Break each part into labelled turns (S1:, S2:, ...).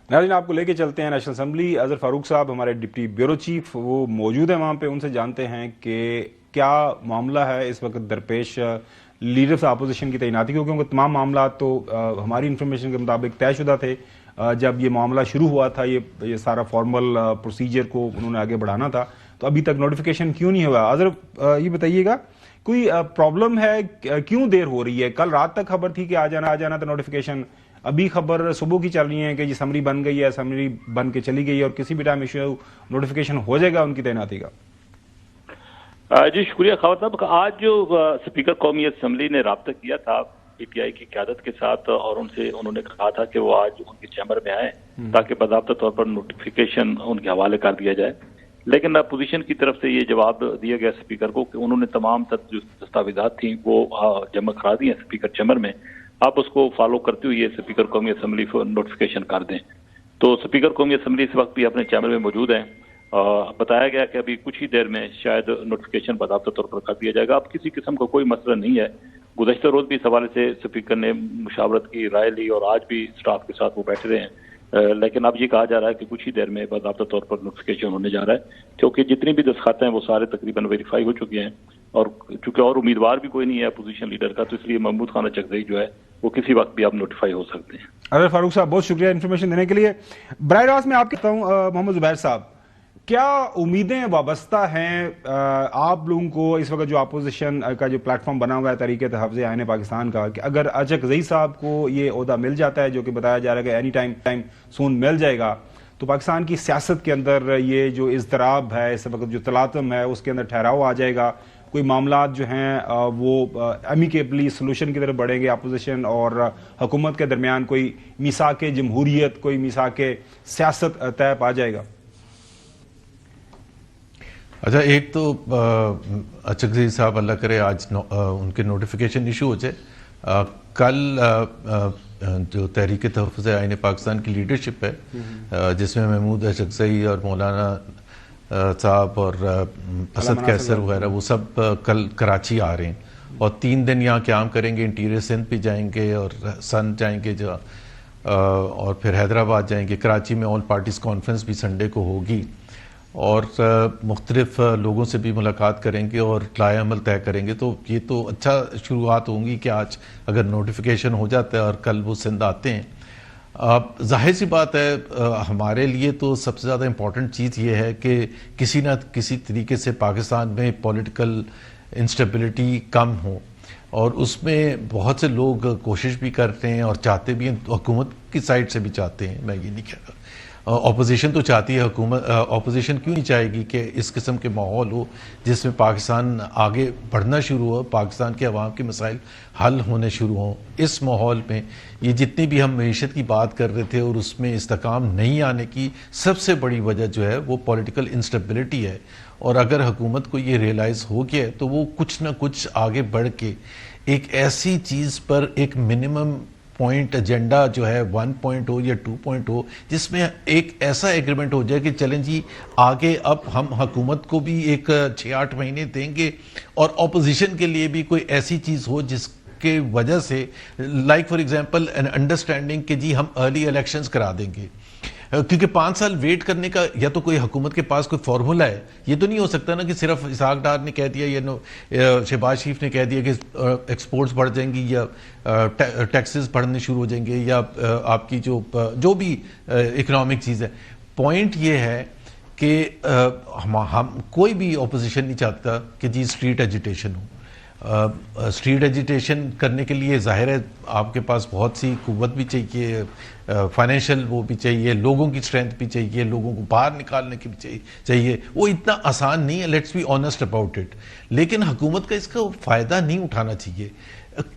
S1: नाज़रीन, आपको लेके चलते हैं नेशनल असम्बली। अजहर फारूक साहब हमारे डिप्टी ब्यूरो चीफ वो मौजूद है वहाँ पे, उनसे जानते हैं कि क्या मामला है इस वक्त दरपेश लीडर्स अपोजिशन की तैनाती, क्योंकि तमाम मामला तो हमारी इंफॉर्मेशन के मुताबिक तयशुदा थे। जब ये मामला शुरू हुआ था, ये सारा फॉर्मल प्रोसीजर को उन्होंने आगे बढ़ाना था, तो अभी तक नोटिफिकेशन क्यों नहीं हुआ? अजहर ये बताइएगा, कोई प्रॉब्लम है? क्यों देर हो रही है? कल रात तक खबर थी कि आ जाना था नोटिफिकेशन, अभी खबर सुबह की चल रही है कि जी समरी बन गई है, समरी बन के चली गई है और किसी भी टाइम इशू नोटिफिकेशन हो जाएगा उनकी तैनाती का।
S2: जी शुक्रिया खबर साहब। आज जो स्पीकर कौमी असम्बली ने राब्ता किया था पीटीआई की क़यादत के साथ और उन्होंने कहा था कि वो आज उनके चैम्बर में आए ताकि बाकायदा तौर पर नोटिफिकेशन उनके हवाले कर दिया जाए। लेकिन अपोजिशन की तरफ से ये जवाब दिया गया स्पीकर को कि उन्होंने तमाम जो दस्तावेजात थी वो जमा करा दी हैं स्पीकर चैम्बर में, आप उसको फॉलो करते हुए स्पीकर कौमी असम्बली नोटिफिकेशन कर दें। तो स्पीकर कौमी असम्बली इस वक्त भी अपने चैम्बर में मौजूद हैं। बताया गया कि अभी कुछ ही देर में शायद नोटिफिकेशन बाकायदा तौर पर कर दिया जाएगा। अब किसी किस्म का कोई मसला नहीं है। गुज़श्ता रोज भी इस हवाले से स्पीकर ने मुशावरत की, राय ली और आज भी स्टाफ के साथ वो बैठे रहे हैं। लेकिन अब ये कहा जा रहा है कि कुछ ही देर में बाकायदा तौर पर नोटिफिकेशन होने जा रहा है, क्योंकि जितनी भी दस्तखत हैं वो सारे तकरीबन वेरीफाई हो चुके हैं और चूंकि और उम्मीदवार भी कोई नहीं है अपोजिशन लीडर का, तो इसलिए महमूद खान चकजई जो है वो किसी वक्त भी आप नोटिफाई हो सकते हैं।
S1: अजहर फारूक साहब, बहुत शुक्रिया इन्फॉर्मेशन देने के लिए। बराह रास्त में आप कहता हूँ मोहम्मद जुबैर साहब, क्या उम्मीदें वाबस्ता हैं आप लोगों को इस वक्त जो अपोजिशन का जो प्लेटफॉर्म बना हुआ है तहरीक तहफ़्फ़ुज़ आईन पाकिस्तान का, कि अगर चकजई साहब को ये ओहदा मिल जाता है, जो कि बताया जा रहा है कि एनी टाइम सून मिल जाएगा, तो पाकिस्तान की सियासत के अंदर ये जो इज़्तिराब है, इस वक्त जो तलातम है, उसके अंदर ठहराव आ जाएगा। कोई मामला जो हैं वो एमिकेबली सोल्यूशन की तरफ बढ़ेंगे, अपोजिशन और हुकूमत के दरमियान कोई मिसाक जमहूरियत, कोई मिसाक सियासत तय पा जाएगा।
S3: अच्छा, एक तो चकजई साहब अल्लाह करे आज उनके नोटिफिकेशन इशू हो जाए। कल जो तहरीक तहफ़्फ़ुज़ आईन पाकिस्तान की लीडरशिप है, जिसमें महमूद चकजई और मौलाना साहब और असद कैसर वगैरह, वो सब कल कराची आ रहे हैं और 3 दिन यहाँ क़याम करेंगे। इंटीरियर सिंध भी जाएंगे और सन जाएंगे जो और फिर हैदराबाद जाएंगे। कराची में ऑल पार्टीज़ कॉन्फ्रेंस भी संडे को होगी और मुख्तलिफ लोगों से भी मुलाकात करेंगे और लाए अमल तय करेंगे। तो ये तो अच्छा शुरुआत होंगी कि आज अगर नोटिफिकेशन हो जाता है और कल वो सिंध आते हैं। अब जाहिर सी बात है, हमारे लिए तो सबसे ज़्यादा इम्पॉर्टेंट चीज़ ये है कि किसी न किसी तरीके से पाकिस्तान में पॉलिटिकल इंस्टेबिलिटी कम हो, और उसमें बहुत से लोग कोशिश भी करते हैं और चाहते भी हैं, हुकूमत की साइड से भी चाहते हैं। मैं ये नहीं कह रहा, ऑपोजिशन तो चाहती है, हुकूमत ऑपोजिशन क्यों नहीं चाहेगी कि इस किस्म के माहौल हो जिसमें पाकिस्तान आगे बढ़ना शुरू हो, पाकिस्तान के अवाम के मसाइल हल होने शुरू हों। इस माहौल में ये जितनी भी हम मईशत की बात कर रहे थे और उसमें इस्तेकाम नहीं आने की सबसे बड़ी वजह जो है वो पॉलिटिकल इंस्टेबिलिटी है। और अगर हुकूमत को ये रियलाइज़ हो गया तो वो कुछ ना कुछ आगे बढ़ के एक ऐसी चीज़ पर एक मिनिमम पॉइंट एजेंडा जो है 1 पॉइंट हो या 2 पॉइंट हो, जिसमें एक ऐसा एग्रीमेंट हो जाए कि चलें जी आगे अब हम हुकूमत को भी एक 6-8 महीने देंगे और ऑपोजिशन के लिए भी कोई ऐसी चीज़ हो जिसके वजह से like for example an understanding कि जी हम अर्ली इलेक्शंस करा देंगे। क्योंकि 5 साल वेट करने का या तो कोई हुकूमत के पास कोई फार्मूला है। ये तो नहीं हो सकता ना कि सिर्फ इसहाक डार ने कह दिया या शहबाज शरीफ ने कह दिया कि एक्सपोर्ट्स बढ़ जाएंगी या टैक्सेस बढ़ने शुरू हो जाएंगे या आपकी जो भी इकोनॉमिक चीज़ है। पॉइंट ये है कि हम कोई भी ऑपोजिशन नहीं चाहता कि जी स्ट्रीट एजिटेशन हो। स्ट्रीट एजिटेशन करने के लिए जाहिर है आपके पास बहुत सी कुव्वत भी चाहिए, फाइनेंशियल वो भी चाहिए, लोगों की स्ट्रेंथ भी चाहिए, लोगों को बाहर निकालने की भी चाहिए। वो इतना आसान नहीं है, let's be honest about it. लेकिन हुकूमत का इसका फ़ायदा नहीं उठाना चाहिए।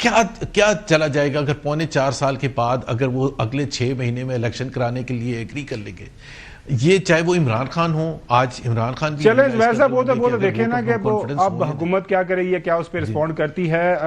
S3: क्या चला जाएगा अगर 4.25 साल के बाद अगर वो अगले 6 महीने में इलेक्शन कराने के लिए एग्री कर लेंगे? ये चाहे वो इमरान खान हो, आज इमरान खान भी
S1: चले वैसा वो तो देखें ना कि अब हुकूमत क्या कर रही है, क्या उस पर रिस्पॉन्ड करती है।